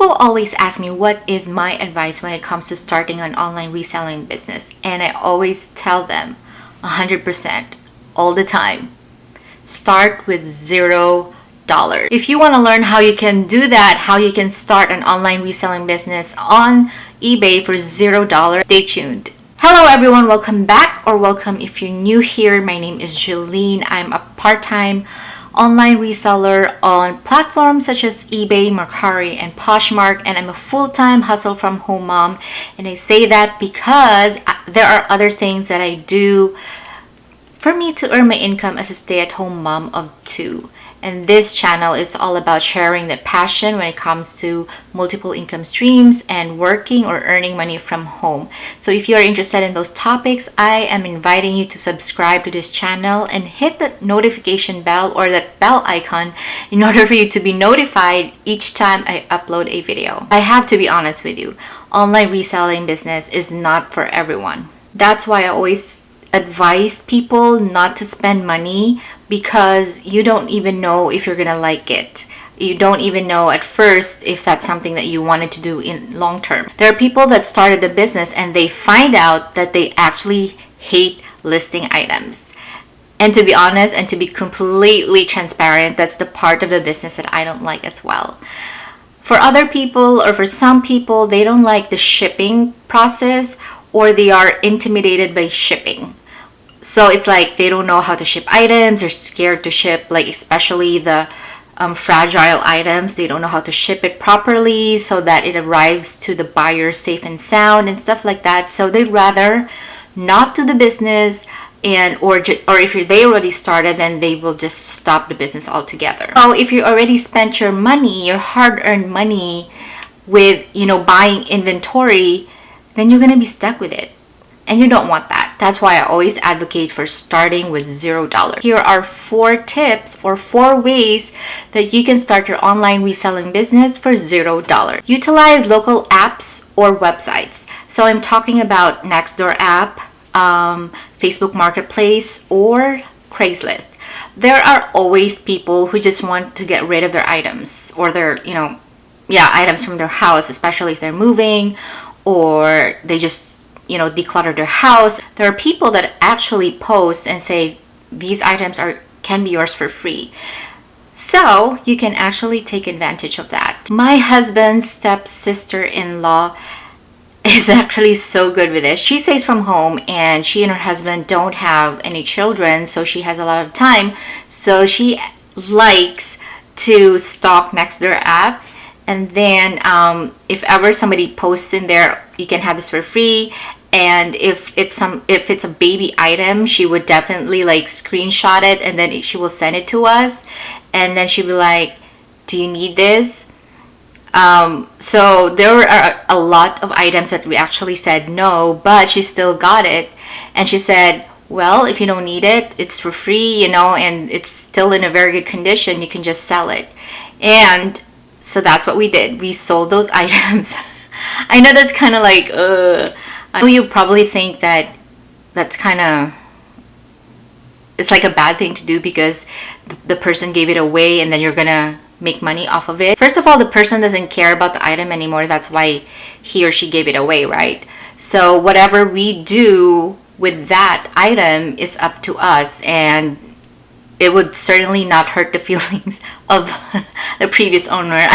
People always ask me what is my advice when it comes to starting an online reselling business, and I always tell them 100% all the time, start with $0. If you want to learn how you can do that, how you can start an online reselling business on eBay for $0, stay tuned. Hello everyone, welcome back, or welcome if you're new here. My name is Geline. I'm a part-time online reseller on platforms such as eBay, Mercari, and Poshmark, and I'm a full-time hustle from home mom. And I say that because there are other things that I do for me to earn my income as a stay-at-home mom of two. And this channel is all about sharing the passion when it comes to multiple income streams and working or earning money from home. So if you're interested in those topics, I am inviting you to subscribe to this channel and hit the notification bell or that bell icon in order for you to be notified each time I upload a video. I have to be honest with you, online reselling business is not for everyone. That's why I always advise people not to spend money, because you don't even know if you're gonna like it. You don't even know at first if that's something that you wanted to do in long term. There are people that started a business and they find out that they actually hate listing items. And to be honest and to be completely transparent, that's the part of the business that I don't like as well. For other people, or for some people, they don't like the shipping process, or they are intimidated by shipping. So it's like they don't know how to ship items, or scared to ship, like especially the fragile items. They don't know how to ship it properly so that it arrives to the buyer safe and sound and stuff like that. So they'd rather not do the business, and or if they already started, then they will just stop the business altogether. So if you already spent your money, your hard-earned money, with buying inventory, then you're gonna be stuck with it. And you don't want that. That's why I always advocate for starting with $0. Here are 4 tips or 4 ways that you can start your online reselling business for $0. Utilize local apps or websites. So I'm talking about Nextdoor app, Facebook Marketplace, or Craigslist. There are always people who just want to get rid of their items, or their, items from their house, especially if they're moving, or they just declutter their house. There are people that actually post and say these items can be yours for free. So you can actually take advantage of that. My husband's stepsister-in-law is actually so good with this. She stays from home, and she and her husband don't have any children, so she has a lot of time. So she likes to stalk Nextdoor app. And then if ever somebody posts in there, you can have this for free. And if it's a baby item, she would definitely like screenshot it, and then she will send it to us. And then she'll be like, do you need this? So there are a lot of items that we actually said no, but she still got it. And she said, well, if you don't need it, it's for free, and it's still in a very good condition, you can just sell it. And so that's what we did. We sold those items. I know that's kind of like, I know you probably think that that's kind of, it's like a bad thing to do because the person gave it away and then you're gonna make money off of it. First of all, the person doesn't care about the item anymore. That's why he or she gave it away, right? So whatever we do with that item is up to us, and it would certainly not hurt the feelings of the previous owner.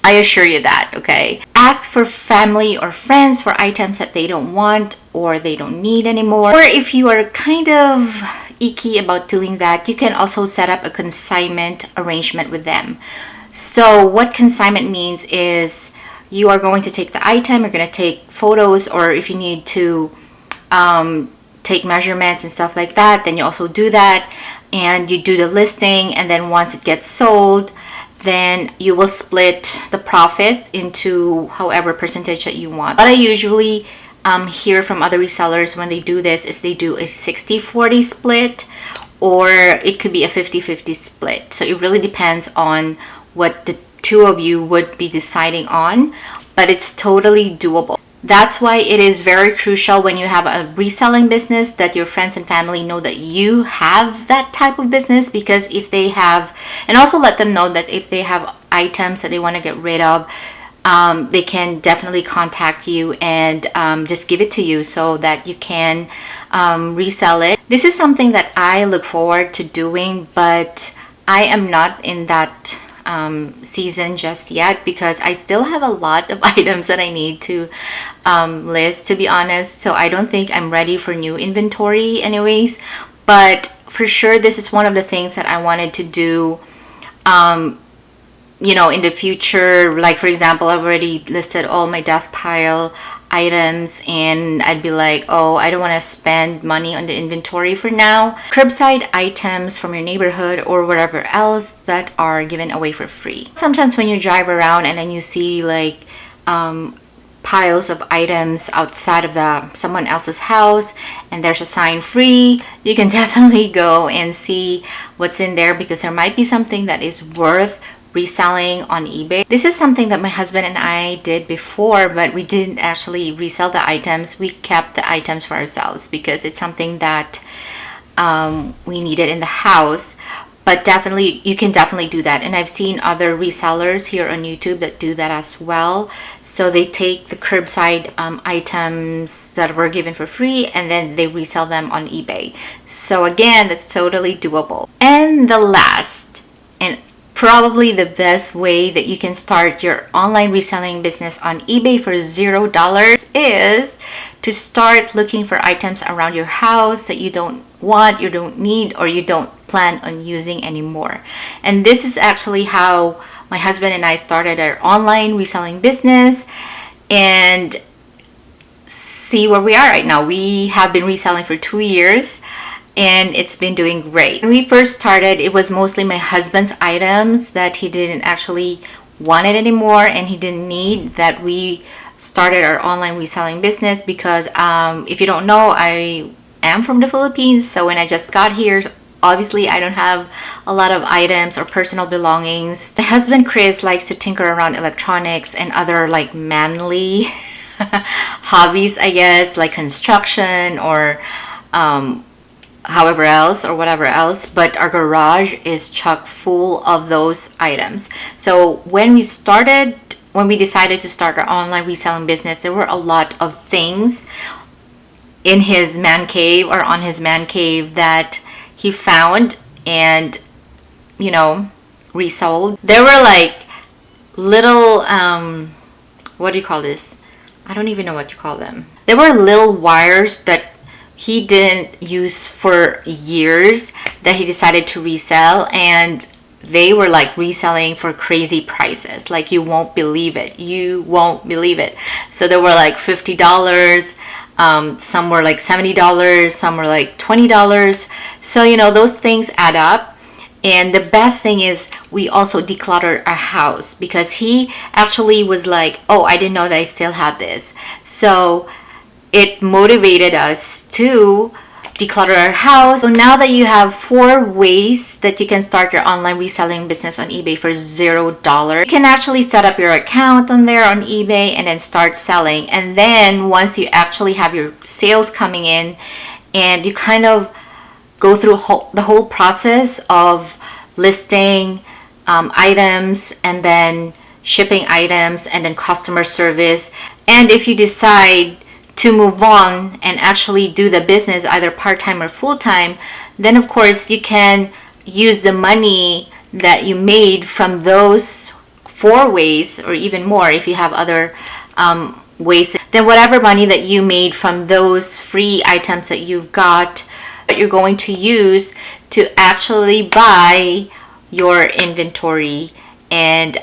I assure you that, okay? Ask for family or friends for items that they don't want or they don't need anymore. Or if you are kind of icky about doing that, you can also set up a consignment arrangement with them. So what consignment means is you are going to take the item, you're going to take photos, or if you need to take measurements and stuff like that, then you also do that, and you do the listing, and then once it gets sold, then you will split the profit into however percentage that you want. What I usually hear from other resellers when they do this is they do a 60-40 split, or it could be a 50-50 split. So it really depends on what the two of you would be deciding on, but it's totally doable. That's why it is very crucial when you have a reselling business that your friends and family know that you have that type of business, because if they have, and also let them know that if they have items that they want to get rid of, they can definitely contact you and just give it to you so that you can resell it. This is something that I look forward to doing, but I am not in that season just yet because I still have a lot of items that I need to list, to be honest. So I don't think I'm ready for new inventory anyways, but for sure this is one of the things that I wanted to do you know, in the future. Like, for example, I've already listed all my death pile items and I'd be like, oh, I don't want to spend money on the inventory for now. Curbside items from your neighborhood or wherever else that are given away for free. Sometimes when you drive around and then you see like piles of items outside of someone else's house and there's a sign free, you can definitely go and see what's in there because there might be something that is worth reselling on eBay. This is something that my husband and I did before, but we didn't actually resell the items. We kept the items for ourselves because it's something that we needed in the house. But definitely, you can definitely do that. And I've seen other resellers here on YouTube that do that as well. So they take the curbside items that were given for free and then they resell them on eBay. So again, that's totally doable. And the last and probably the best way that you can start your online reselling business on eBay for $0 is to start looking for items around your house that you don't want, you don't need, or you don't plan on using anymore. And this is actually how my husband and I started our online reselling business, and see where we are right now. We have been reselling for 2 years and it's been doing great. When we first started, it was mostly my husband's items that he didn't actually want it anymore and he didn't need, that we started our online reselling business because if you don't know, I am from the Philippines. So when I just got here, obviously I don't have a lot of items or personal belongings. My husband Chris likes to tinker around electronics and other like manly hobbies, I guess, like construction or however else or whatever else, but our garage is chock full of those items. So when we decided to start our online reselling business, there were a lot of things in his man cave or on his man cave that he found and, you know, resold. There were like little what do you call this? I don't even know what you call them. There were little wires that he didn't use for years that he decided to resell, and they were like reselling for crazy prices. Like, you won't believe it. You won't believe it. So they were like $50, some were like $70, some were like $20. So, you know, those things add up. And the best thing is we also decluttered our house because he actually was like, oh, I didn't know that I still had this. So it motivated us to declutter our house. So now that you have 4 ways that you can start your online reselling business on eBay for $0, you can actually set up your account on there on eBay and then start selling. And then once you actually have your sales coming in and you kind of go through the whole process of listing items and then shipping items and then customer service, and if you decide to move on and actually do the business either part-time or full-time, then of course you can use the money that you made from those 4 ways or even more if you have other ways. Then whatever money that you made from those free items that you've got, that you're going to use to actually buy your inventory and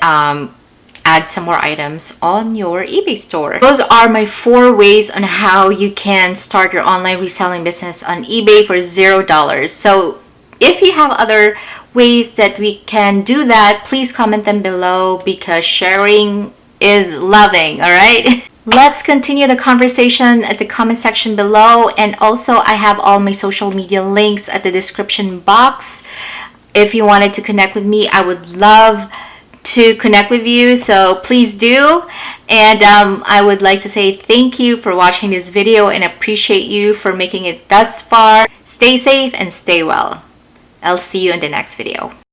add some more items on your eBay store. Those are my 4 ways on how you can start your online reselling business on eBay for $0. So if you have other ways that we can do that, please comment them below because sharing is loving, all right? Let's continue the conversation at the comment section below, and also I have all my social media links at the description box. If you wanted to connect with me, I would love to connect with you, so please do. And I would like to say thank you for watching this video and appreciate you for making it thus far. Stay safe and stay well. I'll see you in the next video.